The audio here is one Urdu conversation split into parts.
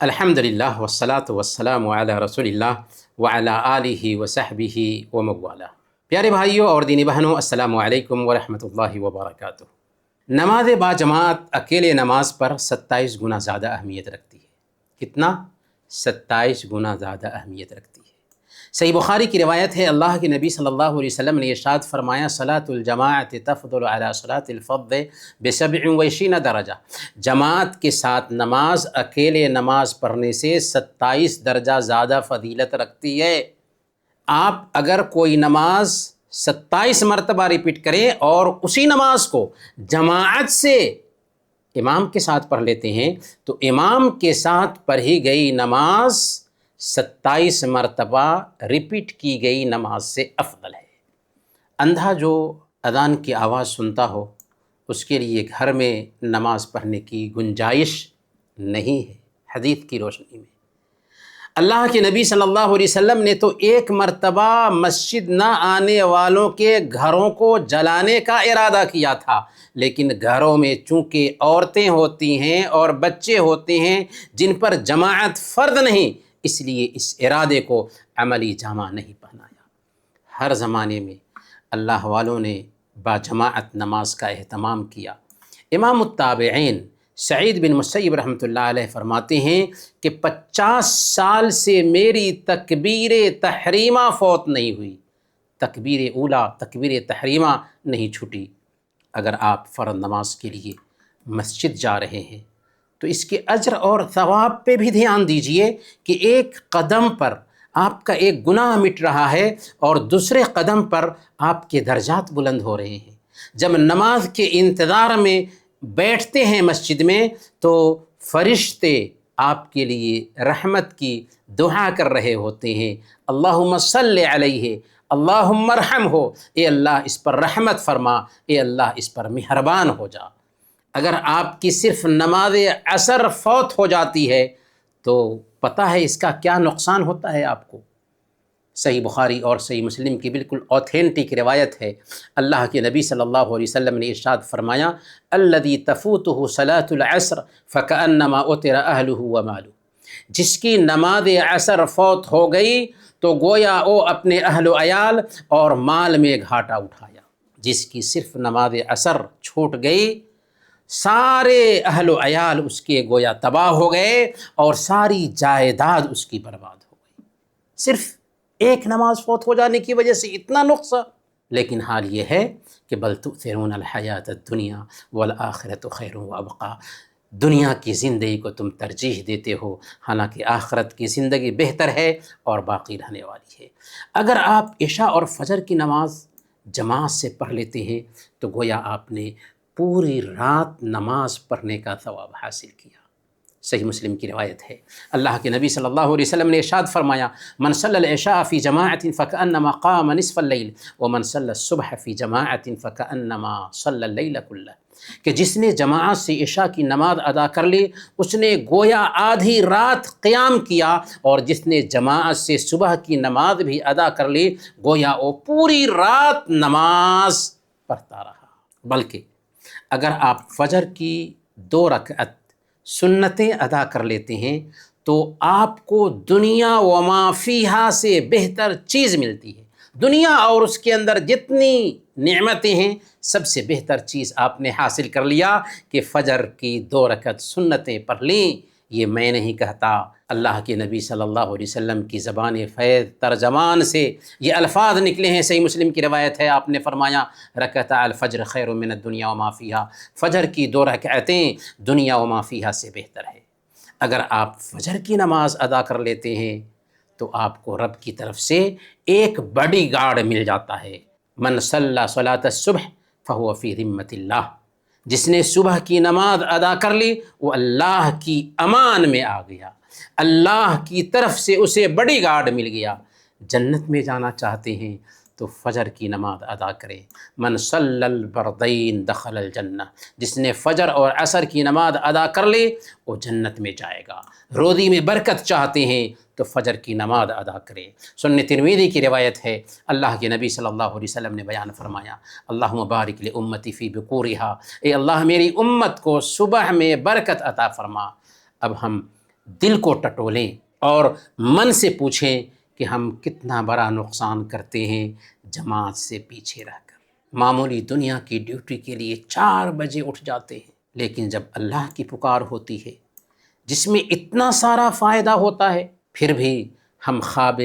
الحمدللہ والصلاة والسلام علی رسول اللہ وعلی آلہ وصحبہ وموالہ۔ پیارے بھائیوں اور دینی بہنوں، السلام علیکم ورحمۃ اللہ وبرکاتہ۔ نماز باجماعت اکیلے نماز پر 27 گنا زیادہ اہمیت رکھتی ہے۔ کتنا؟ 27 گنا زیادہ اہمیت رکھتی ہے۔ صحیح بخاری کی روایت ہے، اللہ کے نبی صلی اللہ علیہ وسلم نے ارشاد فرمایا، صلاۃ الجماعت تفضل علی صلاۃ الفرد ب27 درجہ۔ جماعت کے ساتھ نماز اکیلے نماز پڑھنے سے 27 درجہ زیادہ فضیلت رکھتی ہے۔ آپ اگر کوئی نماز 27 مرتبہ ریپیٹ کریں اور اسی نماز کو جماعت سے امام کے ساتھ پڑھ لیتے ہیں تو امام کے ساتھ پڑھی گئی نماز 27 مرتبہ ریپیٹ کی گئی نماز سے افضل ہے۔ اندھا جو اذان کی آواز سنتا ہو اس کے لیے گھر میں نماز پڑھنے کی گنجائش نہیں ہے۔ حدیث کی روشنی میں اللہ کے نبی صلی اللہ علیہ وسلم نے تو ایک مرتبہ مسجد نہ آنے والوں کے گھروں کو جلانے کا ارادہ کیا تھا، لیکن گھروں میں چونکہ عورتیں ہوتی ہیں اور بچے ہوتے ہیں جن پر جماعت فرض نہیں، اس لیے اس ارادے کو عملی جامہ نہیں پہنایا۔ ہر زمانے میں اللہ والوں نے باجماعت نماز کا اہتمام کیا۔ امام التابعین سعید بن مسیب رحمۃ اللہ علیہ فرماتے ہیں کہ 50 سال سے میری تکبیر تحریمہ فوت نہیں ہوئی، تکبیر اولیٰ تکبیر تحریمہ نہیں چھٹی۔ اگر آپ فرض نماز کے لیے مسجد جا رہے ہیں تو اس کے اجر اور ثواب پہ بھی دھیان دیجئے کہ ایک قدم پر آپ کا ایک گناہ مٹ رہا ہے اور دوسرے قدم پر آپ کے درجات بلند ہو رہے ہیں۔ جب نماز کے انتظار میں بیٹھتے ہیں مسجد میں تو فرشتے آپ کے لیے رحمت کی دعا کر رہے ہوتے ہیں، اللہم صلی علیہ، اللہم ارحم ہو، اے اللہ اس پر رحمت فرما، اے اللہ اس پر مہربان ہو جا۔ اگر آپ کی صرف نماز عصر فوت ہو جاتی ہے تو پتہ ہے اس کا کیا نقصان ہوتا ہے آپ کو۔ صحیح بخاری اور صحیح مسلم کی بالکل اوتھینٹک روایت ہے، اللہ کے نبی صلی اللہ علیہ وسلم نے ارشاد فرمایا، الذی تفوتہ صلاۃ العصر فکأنما اُتر اہلہ ومالہ۔ جس کی نماز عصر فوت ہو گئی تو گویا وہ اپنے اہل و عیال اور مال میں گھاٹا اٹھایا۔ جس کی صرف نماز عصر چھوٹ گئی، سارے اہل و عیال اس کے گویا تباہ ہو گئے اور ساری جائیداد اس کی برباد ہو گئی۔ صرف ایک نماز فوت ہو جانے کی وجہ سے اتنا نقصان۔ لیکن حال یہ ہے کہ بل تؤثرون الحیات الدنیا والآخرۃ خیر وابقیٰ، دنیا کی زندگی کو تم ترجیح دیتے ہو، حالانکہ آخرت کی زندگی بہتر ہے اور باقی رہنے والی ہے۔ اگر آپ عشاء اور فجر کی نماز جماعت سے پڑھ لیتے ہیں تو گویا آپ نے پوری رات نماز پڑھنے کا ثواب حاصل کیا۔ صحیح مسلم کی روایت ہے، اللہ کے نبی صلی اللہ علیہ وسلم نے ارشاد فرمایا، من صلی العشاء فی جماعت فکأنما قام نصف اللیل ومن صلی الصبح فی جماعت فکأنما صلی اللیل کلہ، کہ جس نے جماعت سے عشاء کی نماز ادا کر لی اس نے گویا آدھی رات قیام کیا، اور جس نے جماعت سے صبح کی نماز بھی ادا کر لی گویا وہ پوری رات نماز پڑھتا رہا۔ بلکہ اگر آپ فجر کی 2 رکعت سنتیں ادا کر لیتے ہیں تو آپ کو دنیا وما فیہا سے بہتر چیز ملتی ہے۔ دنیا اور اس کے اندر جتنی نعمتیں ہیں سب سے بہتر چیز آپ نے حاصل کر لیا کہ فجر کی 2 رکعت سنتیں پڑھ لیں۔ یہ میں نہیں کہتا، اللہ کے نبی صلی اللہ علیہ وسلم کی زبان فیض ترجمان سے یہ الفاظ نکلے ہیں۔ صحیح مسلم کی روایت ہے، آپ نے فرمایا، رکعتا الفجر خیر من الدنیا وما فیہا، فجر کی 2 رکعتیں دنیا وما فیہا سے بہتر ہے۔ اگر آپ فجر کی نماز ادا کر لیتے ہیں تو آپ کو رب کی طرف سے ایک باڈی گارڈ مل جاتا ہے، من صلی صلاۃ الصبح فہو فی ذمۃ اللہ، جس نے صبح کی نماز ادا کر لی وہ اللہ کی امان میں آ گیا، اللہ کی طرف سے اسے بڑی گارڈ مل گیا۔ جنت میں جانا چاہتے ہیں تو فجر کی نماز ادا کریں، من صلی البردین دخل الجنہ، جس نے فجر اور عصر کی نماز ادا کر لی وہ جنت میں جائے گا۔ روزی میں برکت چاہتے ہیں تو فجر کی نماز ادا کریں۔ سنن ترمذی کی روایت ہے، اللہ کے نبی صلی اللہ علیہ وسلم نے بیان فرمایا، اللہم بارک لامتی فی بکورہا، اے اللہ میری امت کو صبح میں برکت عطا فرما۔ اب ہم دل کو ٹٹولیں اور من سے پوچھیں کہ ہم کتنا بڑا نقصان کرتے ہیں جماعت سے پیچھے رہ کر۔ معمولی دنیا کی ڈیوٹی کے لیے 4 بجے اٹھ جاتے ہیں، لیکن جب اللہ کی پکار ہوتی ہے جس میں اتنا سارا فائدہ ہوتا ہے، پھر بھی ہم خواب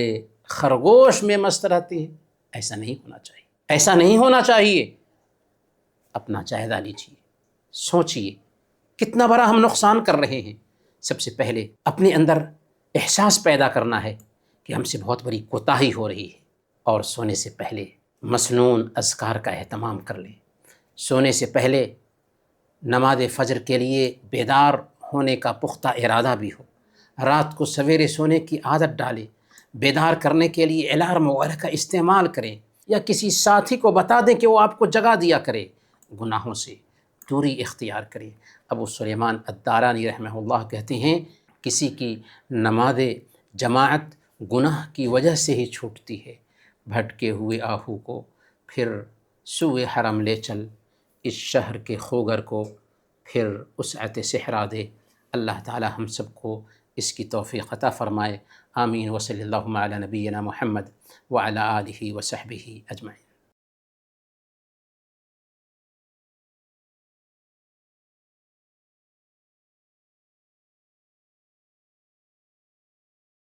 خرگوش میں مست رہتے ہیں۔ ایسا نہیں ہونا چاہیے، ایسا نہیں ہونا چاہیے۔ اپنا جائزہ لیجیے، سوچیے کتنا بڑا ہم نقصان کر رہے ہیں۔ سب سے پہلے اپنے اندر احساس پیدا کرنا ہے کہ ہم سے بہت بڑی کوتاہی ہو رہی ہے، اور سونے سے پہلے مسنون اذکار کا اہتمام کر لیں۔ سونے سے پہلے نماز فجر کے لیے بیدار ہونے کا پختہ ارادہ بھی ہو۔ رات کو سویرے سونے کی عادت ڈالیں، بیدار کرنے کے لیے الارم وغیرہ کا استعمال کریں، یا کسی ساتھی کو بتا دیں کہ وہ آپ کو جگا دیا کرے۔ گناہوں سے دوری اختیار کریں۔ ابو سلیمان الدارانی رحمہ اللہ کہتے ہیں، کسی کی نماز جماعت گناہ کی وجہ سے ہی چھوٹتی ہے۔ بھٹکے ہوئے آہو کو پھر سوئے حرم لے چل، اس شہر کے خوگر کو پھر وسعت صحرا دے۔ اللہ تعالی ہم سب کو اس کی توفیق عطا فرمائے۔ آمین۔ وصلی اللہ علی نبینا محمد وعلی آلہ وصحبہ اجمعین۔